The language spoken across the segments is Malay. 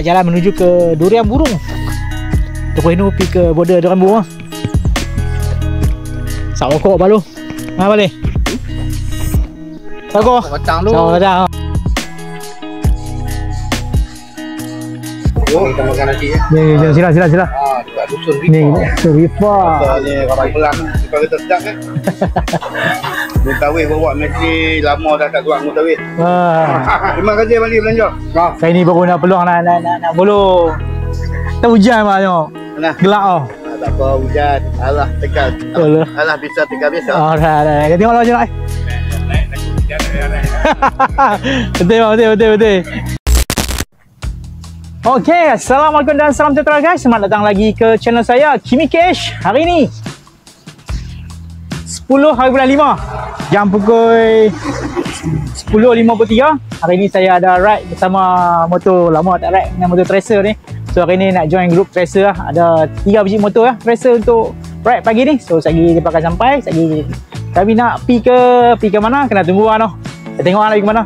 nak jalan menuju ke Durian Burung. Toko Hinu pergi ke border Durian Burung lah. Sak rokok balu. Mana balik? Rokok? Kacang lu. Kacang. Kita makan nasi ya. Ni, sila. Dekat dusun Rifa. Ni, Rifa. Ni ramai pelan. Kalau kita sedap kan. Mutawih bawa mesti lama dah tak keluar mutawih. Terima kasih balik belanja. Saya ni baru nak peluang nak bolu. Tak hujan mak tengok. Mana? Gelap oh. Tak apa hujan. Alah tegal. Alah. Alah bisa tegal biasa. Dah. Kita tengoklah je nak. Betul. Okey, assalamualaikum dan salam sejahtera guys. Selamat datang lagi ke channel saya Kimi Cash. Hari ni 10 hari bulan 5, jam pukul 10.53. Hari ni saya ada ride bersama motor. Lama tak ride dengan motor Tracer ni. So hari ni nak join group Tracer lah. Ada 3 biji motor lah Tracer untuk ride pagi ni. So sekejap dia pakai sampai. Sekejap kami nak pergi ke mana, kena tunggu lah noh. Kita tengok lah pergi ke mana.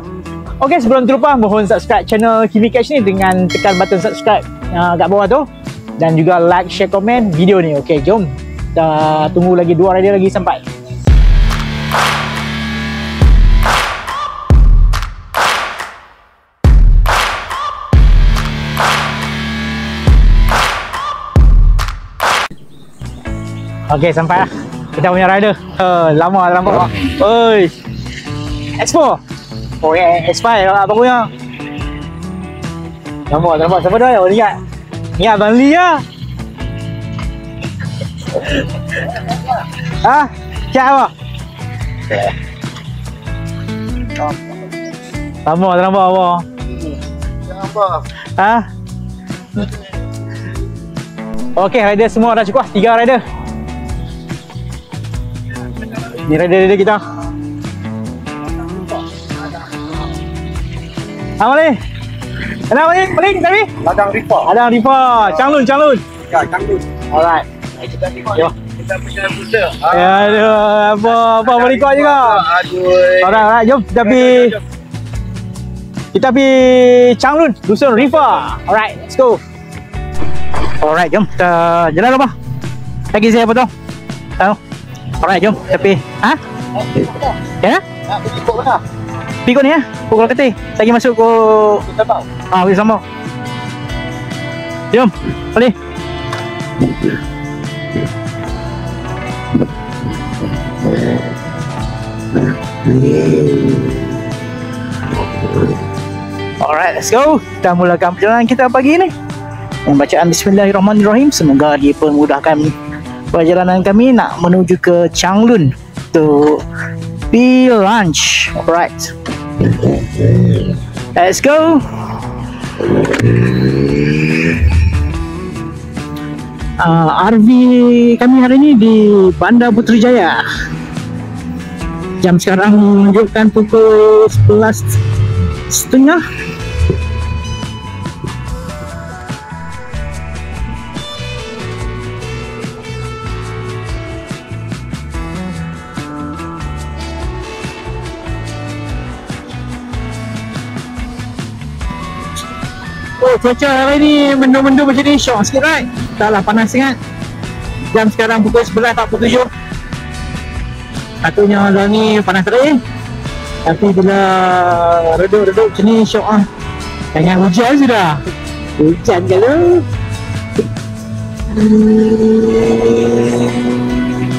Okey, sebelum terlupa mohon subscribe channel Kimi Cash ni dengan tekan button subscribe kat bawah tu, dan juga like, share, komen video ni. Okey, jom kita tunggu lagi 2 rider lagi sampai. Okey, sampai lah kita punya rider. Lama tak nampak. Oi, Expo. Oh ya, X5 lah barunya. Nampak siapa dah? Oh, ingat Abang Lee lah. Ha? Cak apa? Nampak apa? Nampak. Ha? Okey, rider semua dah cukup. 3 rider. Ni rider kita. Boleh? Kenapa ni? Boleh kita ni? Ladang Rifa. Ladang Rifa. Changlun. Ya, Changlun. Alright. Kita tengok. Kita punya booster. Ya, aduh. Apa berikut juga. Aduh. Alright. Jom kita pergi Changlun, dusun Rifa. Alright, let's go. Alright, jom kita jalan apa? Lagi saya potong. Tahu. Alright, jom kita pergi. Ha? Ya? Pergi kok mana? Pergi ni ya, pukul ketih. Lagi masuk ke Sambau. pergi Sambau. Jom, boleh. Alright, let's go. Kita mulakan perjalanan kita pagi ni. Dengan bacaan Bismillahirrahmanirrahim. Semoga dipermudahkan perjalanan kami nak menuju ke Changlun untuk pergi lunch. Alright. Let's go. RV kami hari ini di Bandar Putrajaya. Jam sekarang menunjukkan pukul 11.30. Oh, cuaca hari ni mendung-mendung macam ni, syok sikit right? Taklah panas sangat. Jam sekarang pukul 11.47. Katanya dah ni panas tadi. Tapi bila redup-redup macam ni, syok lah. Jangan hujan sudah. Hujan ke tu?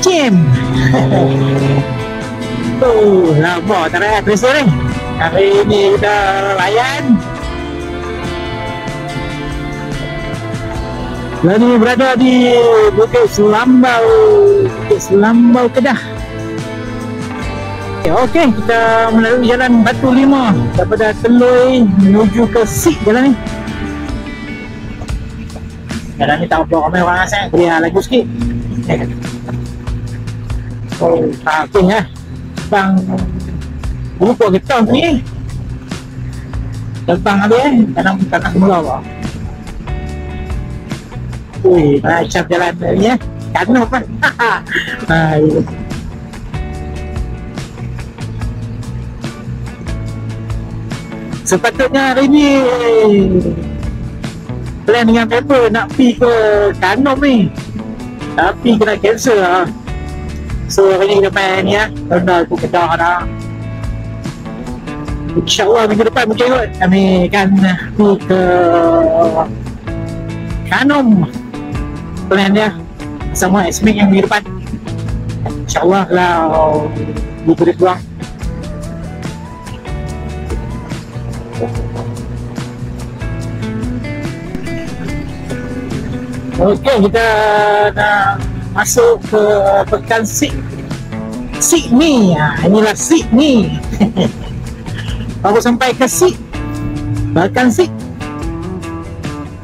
Jam. Oh, lama tak raya Tracer ni. Hari ni kita layan. Lalu berada di Bukit Selambau Kedah. Okey, kita melalui jalan Batu 5 daripada Teloi menuju ke Sik jalan ni. Jalan ni tak berapa ramai orang asal. Boleh lagu sikit. Oh, parking lah. Bang lupa getah ni. Tentang habis tanam mula apa. Ui, macam jalan ni ya. Kanuh kan. Sepatutnya hari ni plan dengan paper nak pergi ke Kanom ni, tapi kena cancel lah. So hari ni kita main ni lah, ronda ke Kedah dah. InsyaAllah minggu depan mungkin kot kami akan pergi ke Kanom plan dia sama Esmik yang minggu depan. InsyaAllah kalau diberi peluang. Okey, kita nak masuk ke pekan Sydney. Inilah Sydney. Baru sampai ke pekan Sydney.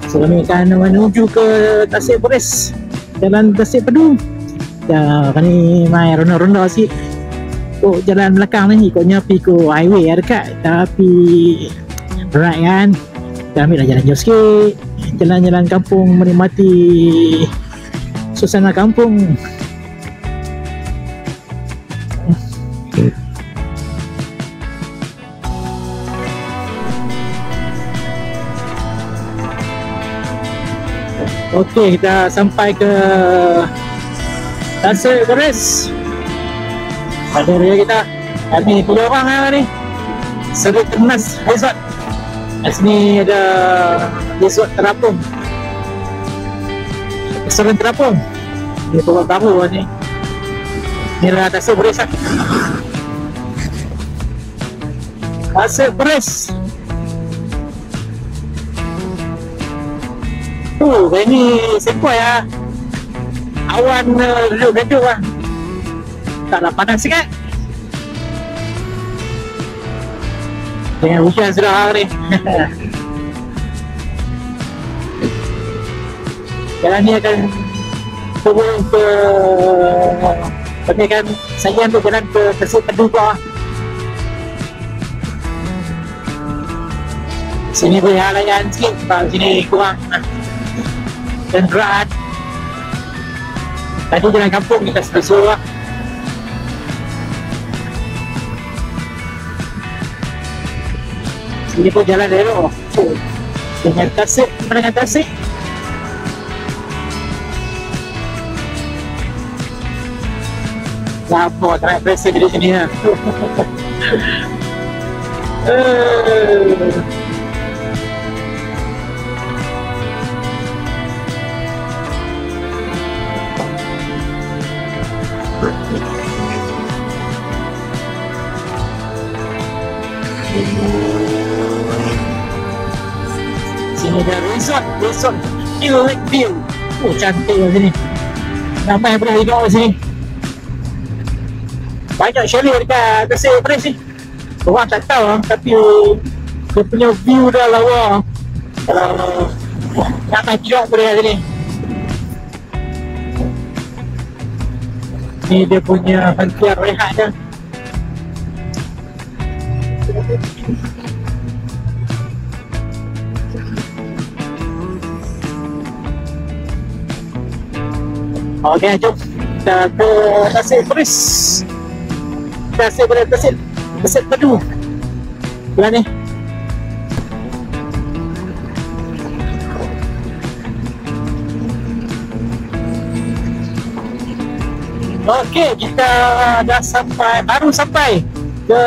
So kami akan menuju ke Tasik Beres, jalan Tasik Pedu. Ya, kami main ronda-ronda sikit. Oh, jalan belakang ni ikutnya pergi ke highway yang dekat, tapi berat kan. Kita ambil lah jalan jauh sikit, jalan-jalan kampung, menikmati suasana kampung. Okey, kita sampai ke Tasik Beres. Pada area kita, kami 10 orang lah ni. Seri Ternas Resort. Kat sini ada resort terapung, restoran terapung. Dia baru baru lah ni. Ni lah Tasik Beres lah. Tasik Beres. Hari ni sepoi lah. Awan redup-redup lah. Taklah panas sikit. Dengan hujan sudah hari. Jalan ni akan turun ke kan saya untuk jalan ke Tasik Pedu lah. Sini boleh layan sikit sebab sini kurang kenderaan. Tadi jalan kampung kita selesai lah. Ini pun jalan elok. Dengan Tasik, dengan Tasik. Lama tak nak presen di sini lah. Sini ada resort Lakeview. Oh, cantik lah sini. Ramai yang pernah hidup di sini. Banyak chalet dekat Tasik Beres ni. Orang tak tahu lah, tapi dia punya view dah lawa. Nak main tidur boleh kat sini. Ni dia punya hentian rehat dia. Okey, jom kita ke Tasik Beres. Tasik Beres, Tasik Pedu. Belah ni. Okey, kita dah sampai, baru sampai ke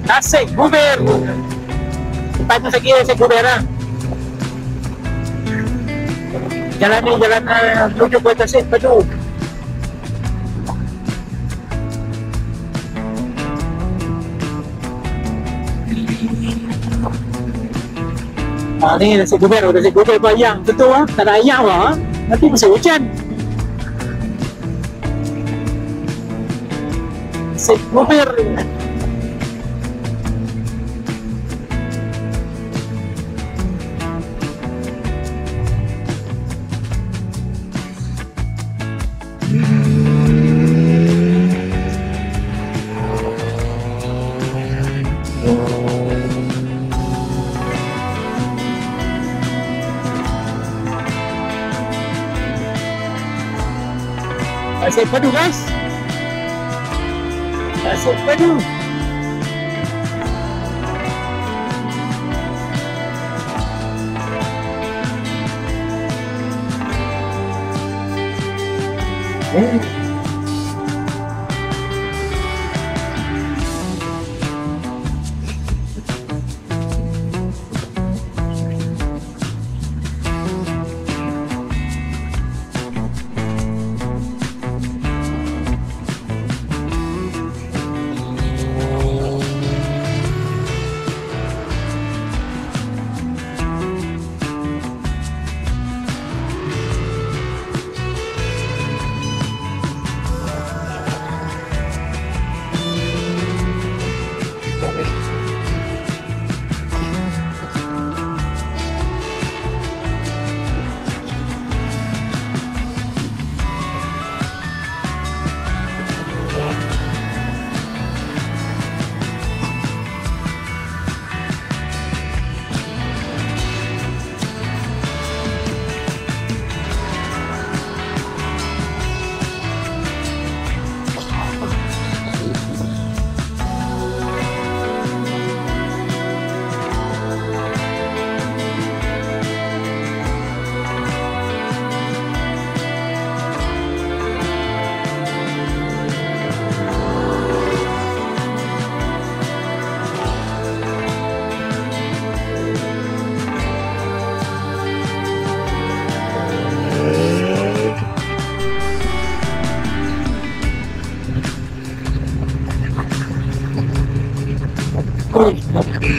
Tasik Guber. Lepas tu lagi Tasik Guber lah. Jalan ni jalan menuju ke Tasik Pedu. Ni Tasik Guber, Tasik Guber bayang tentu lah, tak ada ayam lah. Nanti mesti hujan. Tasik Guber. Tasik Pedu guys. Tasik Pedu.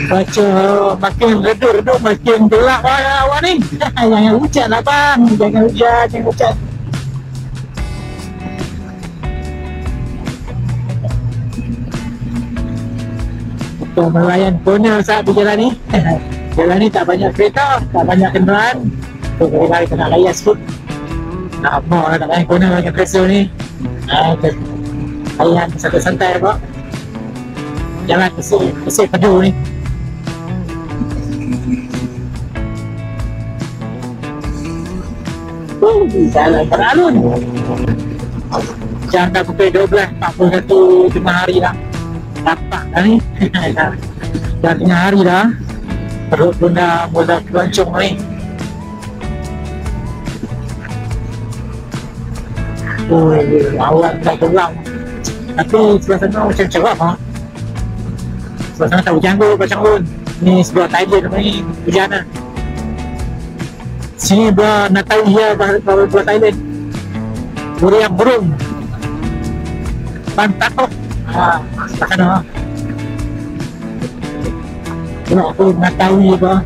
Baca makin redup-redup makin gelap awak ni. Jangan hujan lah bang, jangan hujan. Kita melayan corner saat berjalan ni. Jalan ni tak banyak kereta, tak banyak kenderaan. So kali-kali kena layan sikit. Tak mau lah tak layan corner dengan kereta ni. Layan santai-santai apa. Jalan kesih pedu ni. Jalan beralun. Jam dah pukul 12.41 tengah hari dah. Dapat dah ni. Dah tengah hari dah. Perut pun dah mula keloncong ni. Awak dah geram. Tapi sebelah sana macam cerah ha. Sebelah sana tak hujan pun. Ni sebelah Thailand ni hujan lah. Sini belah Natawiyah belah Thailand. Durian burung. Pantatok. Sebelah sana lah. Tengok aku Natawiyah belah.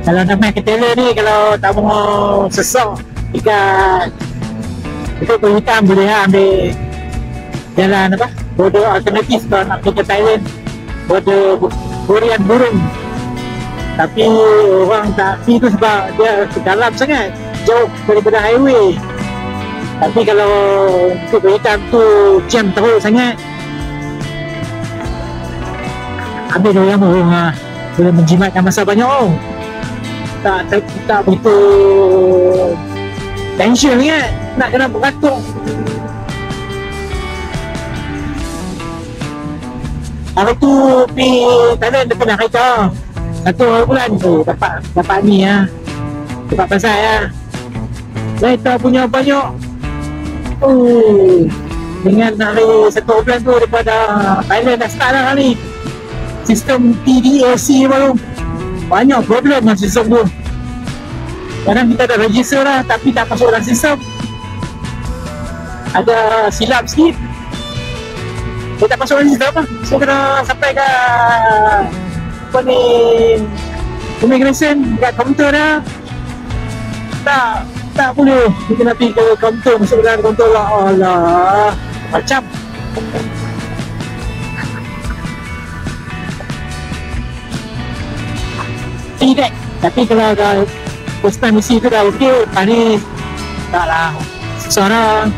Kalau nak main ketela ni, kalau tak mau sesak dekat Pulau Hitam boleh lah ambil jalan apa? Border alternatif kalau nak pergi ke Thailand. Border Durian burung. Tapi orang tak pergi tu sebab dia dalam sangat, jauh daripada highway. Tapi kalau ke Pulau Hitam tu jam teruk sangat. Ambil durian burung lah, boleh menjimatkan masa banyak orang. Tak begitu tension ni kan, nak kena beratur. Hari tu pergi Thailand dia kena kereta 1 bulan tu dapat ni lah, dapat pasal lah. Kereta punya banyak. Dengan hari 1 bulan tu daripada Thailand dah start lah ni sistem TDLC baru. Banyak problem dengan sistem tu. Kadang kita dah register lah tapi tak masuk dalam sistem. Ada silap sikit, dia tak masuk dalam sistem lah. So kena sampai ke apa ni, immigration dekat kaunter dah. Tak boleh. Kita nak pergi ke kaunter, masuk dalam kaunter lah. Alah, macam tidak. Tapi kalau dah first time misi tu dah okey, lepas ni tak lah, seorang.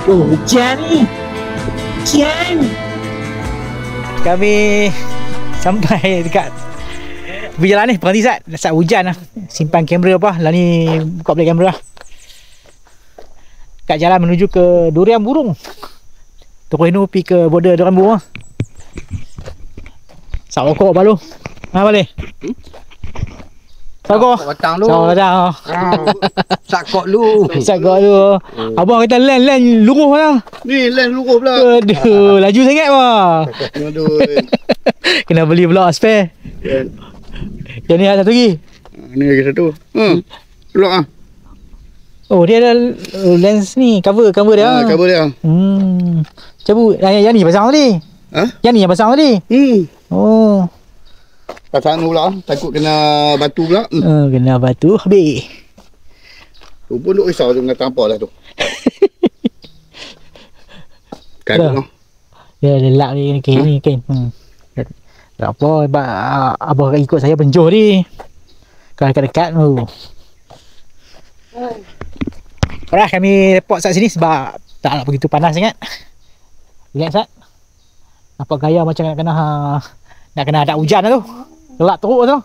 Hujan ni, hujan. Kami sampai dekat berjalan ni, berhenti sat. Saat hujan lah, simpan kamera apa lah ni, buka balik kamera lah. Kat jalan menuju ke Durian Burung. Terus ni pergi ke border Durian Burung lah. Sạc rokok baru. Ha boleh. Sokok. Batang lu. Sokok dah. Sakok lu. Sokok tu. Abang kata len luruh lah. Ni len luruh pula. Aduh, laju sangat bah. Aduh. Kena beli pula spare. Yang ni ada satu lagi. Ni lagi satu. Keluar ah. Oh, dia ada lens ni, cover dia. Cover dia. Cabut. Yang ni pasang tadi. Ha? Yang ni yang pasang tadi. Oh. Pasang pula, takut kena batu pula. Kena batu habis. Tu pun duk risau tu dengan apa dah tu. Kan. Ya, lelak ni kan. Tak apa, abang ikut saya penjuh ni. Kalau dekat-dekat tu. Alright, kami report sat sini sebab tak nak begitu panas sangat. Relax sat. Nampak gaya macam nak kena ada hujan tu. Gelap teruk tu.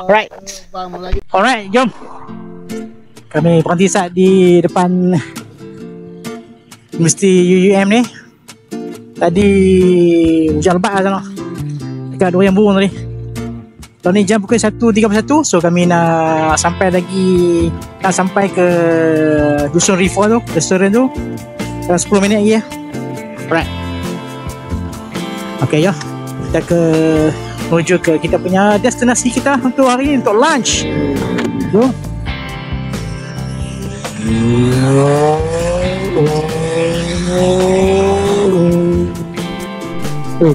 Alright. Alright, jom. Kami berhenti sat di depan Universiti UUM ni. Tadi hujan lebat lah sana. Dekat Durian Burung tadi. Tahun ni jam pukul 1.31. So kami nak sampai ke Dusun Rifa tu, restoran tu dalam 10 minit lagi ya. Alright. Okay ya. Kita menuju ke kita punya destinasi kita untuk hari ni, untuk lunch. So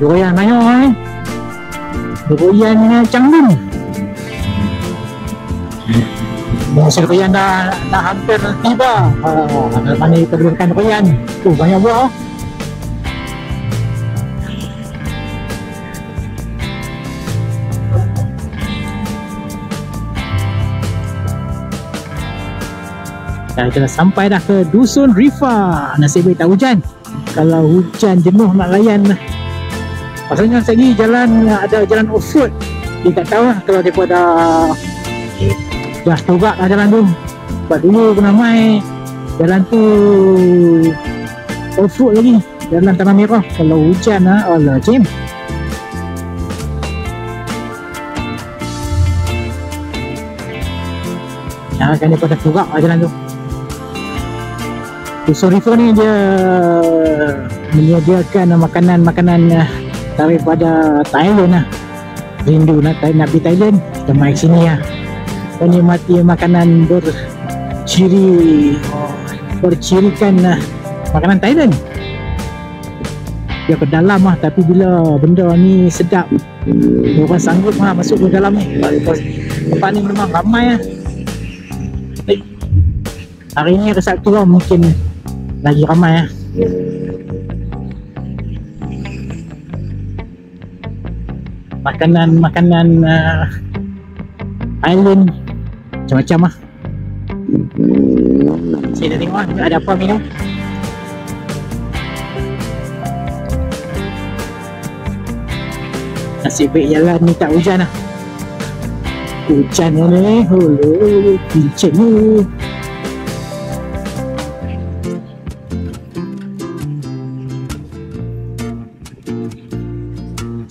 doyan banyak ni. Doyan Canggung. Masa doyan dah hampir tiba. Mana kita boleh makan doyan. Tu banyak buah. Kita dah sampai dah ke Dusun Rifa. Nasib baik tak hujan. Kalau hujan jenuh nak layan. Pasalnya lagi ada jalan off-road. Dia tak tahu lah kalau mereka dah togak lah jalan tu. Sebab dulu pernah main jalan tu off-road lagi. Jalan Tanah Merah. Kalau hujan lah, Allah Jim. Ya kan mereka dah togak lah jalan tu. Dusun Rifa ni dia menyediakan makanan-makanan daripada Thailand lah. Rindu nak pergi Thailand, kita mai sini lah. Menikmati makanan bercirikan makanan Thailand. Dia ke dalam lah, tapi bila benda ni sedap, orang sanggup lah masuk ke dalam ni. Tempat ni memang ramai lah. Hari ni hari Sabtu lah, mungkin lagi ramai lah. Makanan island macam-macam lah. Saya dah tengok lah ada apa minum. Nasib baik jalan ni tak hujan lah. Hujan ni pincin ni.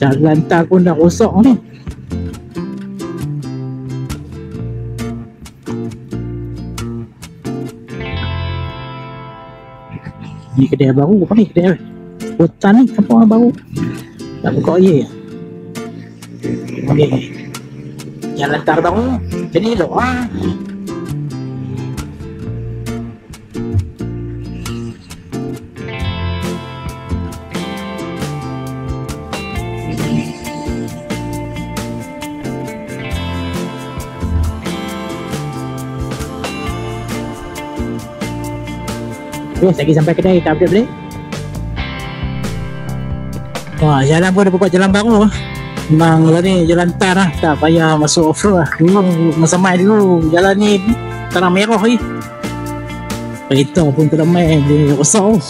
Jalan tar pun dah rosak ni. Ni kedai baru apa ni? Kedai hutan ni kampung baru. Tak buka ye. Okey. Jalan tar baru. Jadi elok ah. Lagi sampai kedai tak update boleh. Wah, jalan pun ada buat jalan baru lah. Memang lah ni jalan tar lah, tak payah masuk off-road lah. Dulu masa main dulu jalan ni Tanah Merah ni. Kereta pun tak main, dia rosak.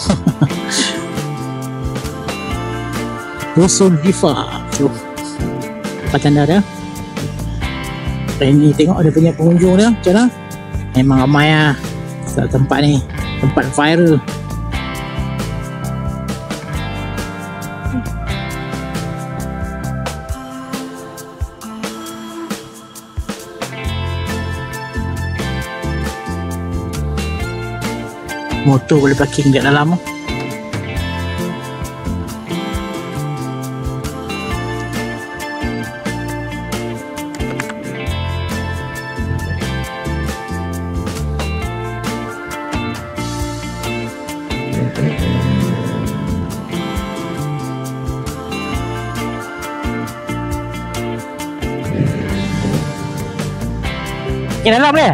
Dusun Rifa. So, macam dah dia. Ni tengok ada punya pengunjung dia macam mana. Memang ramai lah tempat ni. Tempat viral. Motor boleh parking kat dalam. Ke dalam ni?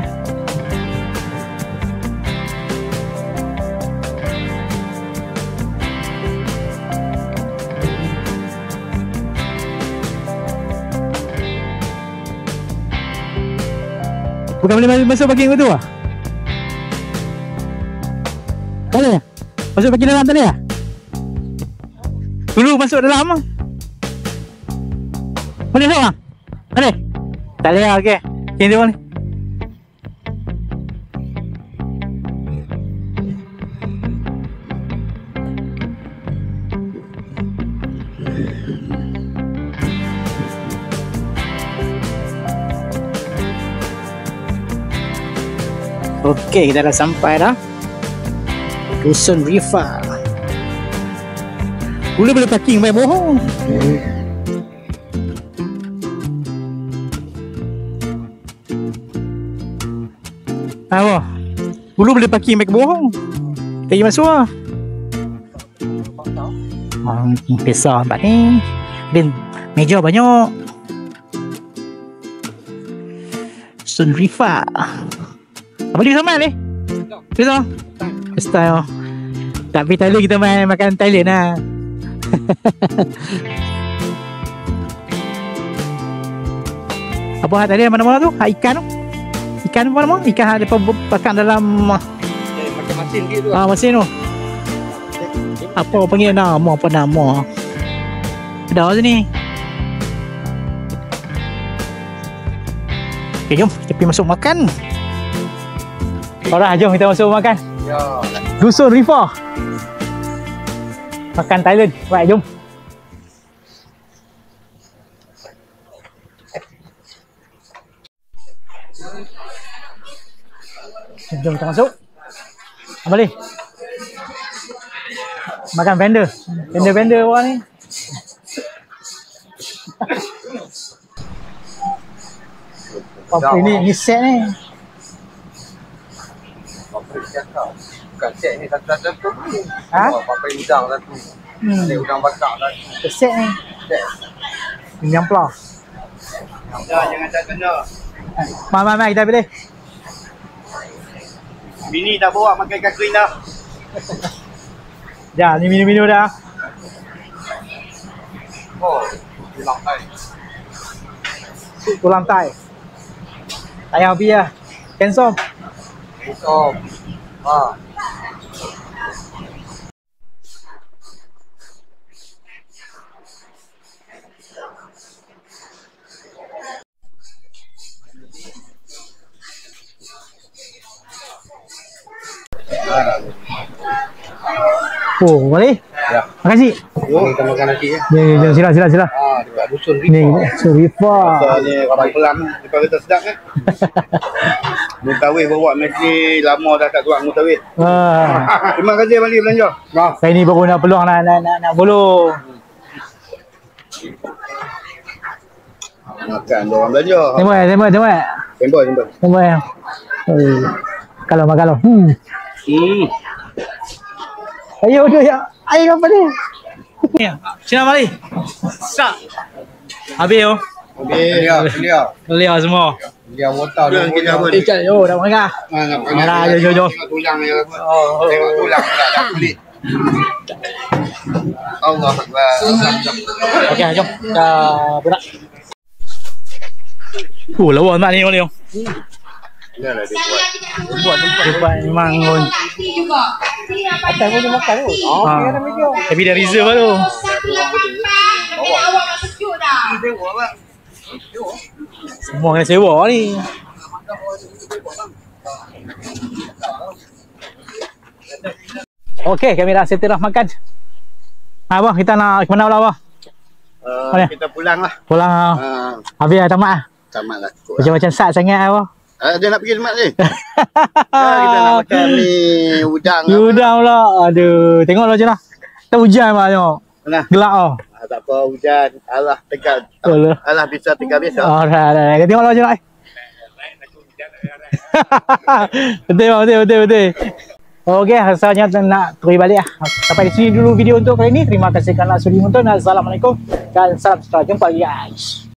Bukan boleh masuk parking tu ah? Tak boleh? Masuk parking dalam tak boleh ah? Dulu masuk dalam ah? Boleh tak ah? Boleh? Tak boleh ah, okey. Sini tu boleh. Okey, kita dah sampai dah. Dusun Rifa. Boleh parking, main bohong. Apa? Dulu boleh parking, main bohong. Tak pergi masuk lah. Pisah tempat ni. Dan meja banyak. Dusun Rifa. Apa dia sama ni? Kita style. Tapi Thailand kita makan Thailand lah. Apa tadi mana-mana tu? Ikan tu? Ikan apa nama? Ikan ada pakan dalam Macam masin gitu. Masin tu. Apa panggil nama? Apa nama? Ada sini. Okay, jom kita pergi masuk makan. Alright, jom kita masuk makan. Ya. Dusun Rifa. Makan Thailand. Right, jom. Jom kita masuk. Boleh. Makan vendor. Vendor orang ni. Apa ni set ni. Bukan set ni satu-satu tu. Ha? Papai udang satu. Ada udang bakar satu. Set ni. Yang pelah. Jangan tak kena. Mai kita pilih. Bini dah bawa makan ikan kering dah. Ya, ni minum dah. Oh, hilang Thai. Tulang Thai. Ayam api lah. Kensom. Bukan. Oh, boleh? Ya. Makasih. Kita makan nasi ya. Ya, sila. Dekat Dusun Rifa. Ni, Dusun Rifa. Ni orang pelan depan kita sedap kan. Mutawih bawa mesti lama dah tak keluar mutawih. Terima kasih Bali belanja. Saya ni baru nak peluang nak bolu. Makan dia orang belanja. Tembak. Sembah. Kalau. Ayo tu ya. Air apa ni? Ya. Sini mari. Sak. Habis yo. Belia semua. Dia water dia kita apa? Ikan yo dah mangga. Mara yo. Tengok tulang dia. Tengok tulang dah kulit. Allah Akbar. Okey, jom. Kita berak. Lawa mak ni boleh. Inilah dia Buat memang pun. Atas pun dia makan tu. Tapi dah reserve lah tu. Awak nak sejuk dah. Semua kena sewa ni. Okey, kami dah settle dah makan. Abah, kita nak ke mana pula abah? Kita pulang lah. Pulang. Habis dah tamat lah. Tamat lah. Macam-macam sat sangat abah. Ada nak pergi semak ni. Kita nak makan mi udang. Mi udang pula. Aduh, tengoklah je lah. Tak hujan mak tengok. Mana? Gelap oh. Tak apa hujan. Allah tegal. Allah bisa tegal biasa. Alright. Tengoklah je lah. Betul. Okey, rasanya nak pergi balik lah. Sampai di sini dulu video untuk kali ini. Terima kasih kerana sudi menonton. Assalamualaikum dan salam sejahtera. Jumpa lagi guys.